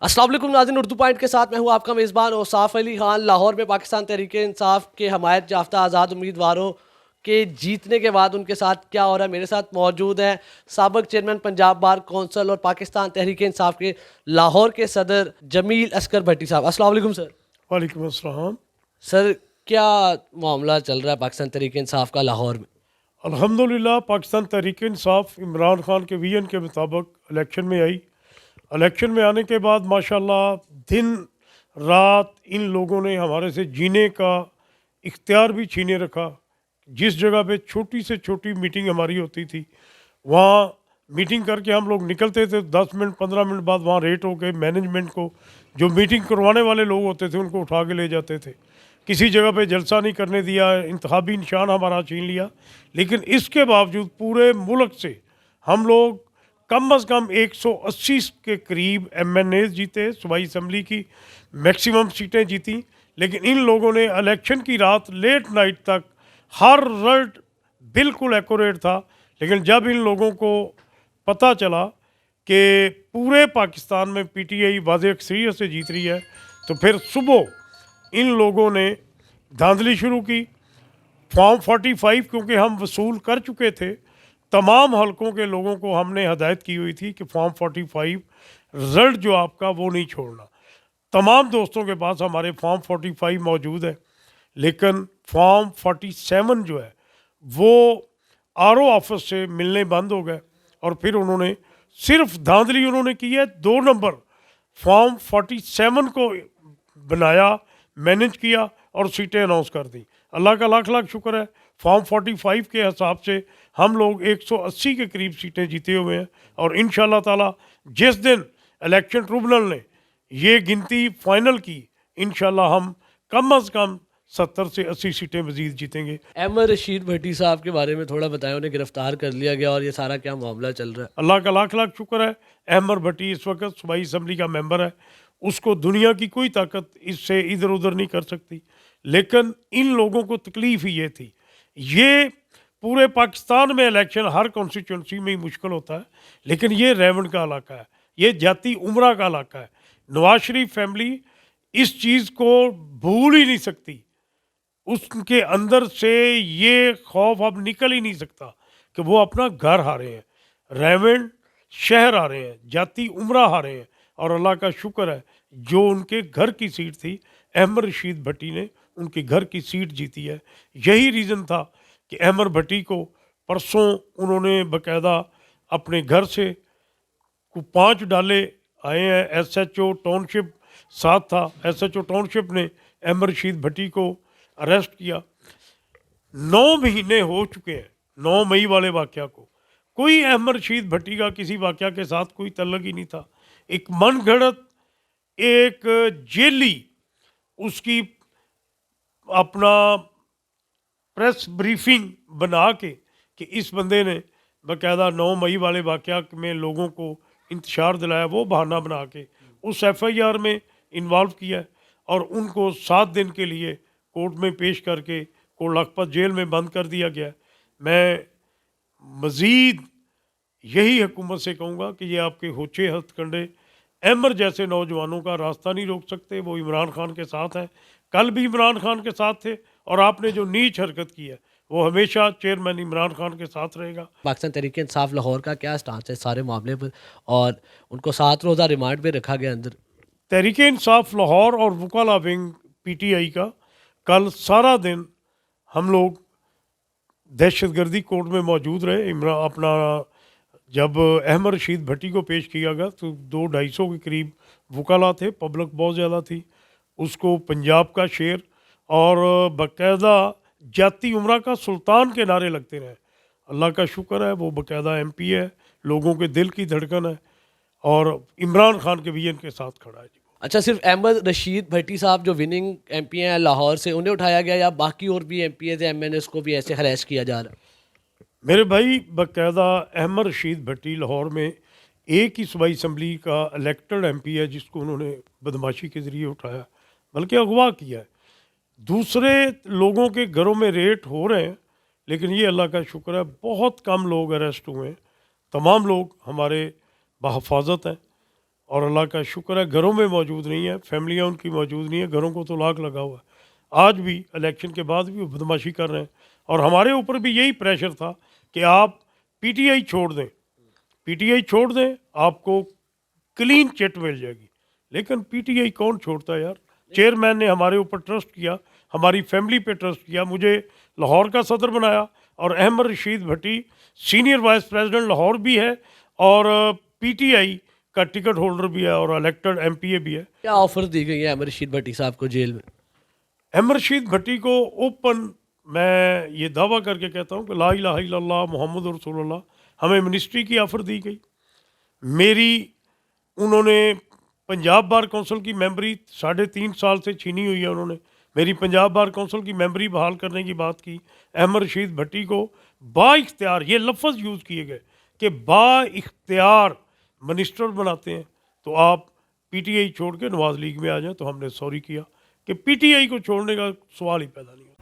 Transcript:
अस्सलाम वालेकुम नाज़रीन, उर्दू पॉइंट के साथ मैं हूँ आपका मेज़बान औसाफ अली खान। लाहौर में पाकिस्तान तहरीक इंसाफ के हमायत याफ्ता आज़ाद उम्मीदवारों के जीतने के बाद उनके साथ क्या हो रहा है, मेरे साथ मौजूद हैं साबिक़ चेयरमैन पंजाब बार कौंसल और पाकिस्तान तहरीक इंसाफ के लाहौर के सदर जमील असगर भट्टी साहब। अस्सलाम वालेकुम सर। वालेकुम अस्सलाम। सर, क्या मामला चल रहा है पाकिस्तान तहरीक इंसाफ का लाहौर में? अल्हम्दुलिल्लाह पाकिस्तान तहरीक इंसाफ इमरान खान के विजन के मुताबिक इलेक्शन में आई। इलेक्शन में आने के बाद माशाल्लाह दिन रात इन लोगों ने हमारे से जीने का इख्तियार भी छीने रखा। जिस जगह पे छोटी से छोटी मीटिंग हमारी होती थी, वहाँ मीटिंग करके हम लोग निकलते थे, 10 मिनट 15 मिनट बाद वहाँ रेट हो के मैनेजमेंट को, जो मीटिंग करवाने वाले लोग होते थे, उनको उठा के ले जाते थे। किसी जगह पे जलसा नहीं करने दिया, इंतखाबी निशान हमारा छीन लिया। लेकिन इसके बावजूद पूरे मुल्क से हम लोग कम अज़ कम 180 के करीब MNAs जीते, सूबाई असम्बली की मैक्सिमम सीटें जीती। लेकिन इन लोगों ने इलेक्शन की रात लेट नाइट तक हर रिजल्ट बिल्कुल एक्यूरेट था। लेकिन जब इन लोगों को पता चला कि पूरे पाकिस्तान में PTI वाज़ेह अक्सरियत से जीत रही है, तो फिर सुबह इन लोगों ने धांधली शुरू की। फॉर्म 45 क्योंकि हम वसूल कर चुके थे, तमाम हलकों के लोगों को हमने हदायत की हुई थी कि फॉर्म 45 रिज़ल्ट जो आपका वो नहीं छोड़ना। तमाम दोस्तों के पास हमारे फॉर्म 45 मौजूद है, लेकिन फॉर्म 47 जो है वो RO ऑफिस से मिलने बंद हो गए। और फिर उन्होंने सिर्फ धांधली उन्होंने की है, 2 नंबर फॉर्म 47 को बनाया, मैनेज किया और सीटें अनाउंस कर दी। अल्लाह का लाख लाख शुक्र है, फॉर्म 45 के हिसाब से हम लोग 180 के करीब सीटें जीते हुए हैं। और इंशाल्लाह ताला जिस दिन इलेक्शन ट्रिब्यूनल ने ये गिनती फाइनल की, इंशाल्लाह हम कम अज़ कम 70 से 80 सीटें मज़ीद जीतेंगे। अहमद रशीद भट्टी साहब के बारे में थोड़ा बताएं, उन्हें गिरफ्तार कर लिया गया और ये सारा क्या मामला चल रहा है? अल्लाह का लाख लाख शुक्र है, अहमद भट्टी इस वक्त सूबाई असम्बली का मेंबर है। उसको दुनिया की कोई ताकत इससे इधर उधर नहीं कर सकती। लेकिन इन लोगों को तकलीफ ही ये थी, ये पूरे पाकिस्तान में इलेक्शन हर कॉन्स्टिट्यूंसी में ही मुश्किल होता है, लेकिन ये रेवंड का इलाका है, ये जाती उमरा का इलाका है। नवाज शरीफ फैमिली इस चीज़ को भूल ही नहीं सकती। उसके अंदर से ये खौफ अब निकल ही नहीं सकता कि वो अपना घर हारे हैं, रेवंड शहर हारे हैं, जाती उमरा हारे हैं। और अल्लाह का शुक्र है, जो उनके घर की सीट थी, अहमद रशीद भट्टी ने उनके घर की सीट जीती है। यही रीज़न था कि अहमद भट्टी को परसों उन्होंने बाकायदा अपने घर से 5 डाले आए हैं। SHO टाउनशिप साथ था, SHO टाउनशिप ने अहमद रशीद भट्टी को अरेस्ट किया। 9 महीने हो चुके हैं 9 मई वाले वाक़या को। कोई अहमद रशीद भट्टी का किसी वाक़या के साथ कोई तल्लक ही नहीं था। एक मनगढ़ंत एक जेली उसकी अपना प्रेस ब्रीफिंग बना के कि इस बंदे ने बाकायदा 9 मई वाले वाक़या में लोगों को इंतशार दिलाया, वो बहाना बना के उस FIR में इन्वॉल्व किया है और उनको 7 दिन के लिए कोर्ट में पेश करके कोट लखपत जेल में बंद कर दिया गया। मैं मज़ीद यही हुकूमत से कहूँगा कि ये आपके होचे हथकंडे अहमद जैसे नौजवानों का रास्ता नहीं रोक सकते। वो इमरान खान के साथ हैं, कल भी इमरान खान के साथ थे, और आपने जो नीच हरकत की है वो हमेशा चेयरमैन इमरान खान के साथ रहेगा। पाकिस्तान तहरीक इंसाफ लाहौर का क्या स्टांस है सारे मामले पर, और उनको 7 रोज़ा रिमांड पे रखा गया अंदर? तहरीक इंसाफ लाहौर और वकाला विंग PTI का कल सारा दिन हम लोग दहशतगर्दी कोर्ट में मौजूद रहे। अपना जब अहमद रशीद भट्टी को पेश किया गया तो 200-250 के करीब वकाला थे, पब्लिक बहुत ज़्यादा थी। उसको पंजाब का शेर और बाकायदा जाती उमरा का सुल्तान के नारे लगते रहे। अल्लाह का शुक्र है, वो बाकायदा MP है, लोगों के दिल की धड़कन है और इमरान खान के विजन के साथ खड़ा है। अच्छा, सिर्फ अहमद रशीद भट्टी साहब जो विनिंग MP हैं लाहौर से, उन्हें उठाया गया या बाकी और भी MPs MNAs को भी ऐसे हरेस किया जा रहा है? मेरे भाई बाकायदा अहमद रशीद भट्टी लाहौर में एक ही सूबाई असम्बली का इलेक्टेड MP है, जिसको उन्होंने बदमाशी के ज़रिए उठाया, बल्कि अगवा किया है। दूसरे लोगों के घरों में रेट हो रहे हैं, लेकिन ये अल्लाह का शुक्र है बहुत कम लोग अरेस्ट हुए हैं। तमाम लोग हमारे बहफाजत हैं। اور اللہ کا شکر ہے گھروں میں موجود نہیں ہے, فیملیاں ان کی موجود نہیں ہے, گھروں کو تو لاک لگا ہوا ہے. آج بھی الیکشن کے بعد بھی وہ بدماشی کر رہے ہیں, اور ہمارے اوپر بھی یہی پریشر تھا کہ آپ پی ٹی آئی چھوڑ دیں, پی ٹی آئی چھوڑ دیں, آپ کو کلین چٹ مل جائے گی. لیکن پی ٹی آئی کون چھوڑتا ہے یار؟ چیئرمین نے ہمارے اوپر ٹرسٹ کیا, ہماری فیملی پہ ٹرسٹ کیا, مجھے لاہور کا صدر بنایا, اور احمد رشید بھٹی سینئر وائس پریزیڈنٹ لاہور بھی ہے, اور پی ٹی آئی کا ٹکٹ ہولڈر بھی ہے, اور الیکٹڈ ایم پی اے بھی ہے. کیا آفر دی گئی ہے احمد رشید بھٹی صاحب کو جیل میں؟ احمد رشید بھٹی کو اوپن میں یہ دعویٰ کر کے کہتا ہوں کہ لا الہ الا اللہ محمد رسول اللہ, ہمیں منسٹری کی آفر دی گئی. میری انہوں نے پنجاب بار کونسل کی ممبری 3.5 سال سے چھینی ہوئی ہے. انہوں نے میری پنجاب بار کونسل کی ممبری بحال کرنے کی بات کی. احمد رشید بھٹی کو با اختیار, یہ لفظ یوز کیے گئے کہ با اختیار منسٹر بناتے ہیں. تو آپ پی ٹی آئی چھوڑ کے نواز لیگ میں آ جائیں. تو ہم نے سوری کیا کہ پی ٹی آئی کو چھوڑنے کا سوال ہی پیدا نہیں ہوتا.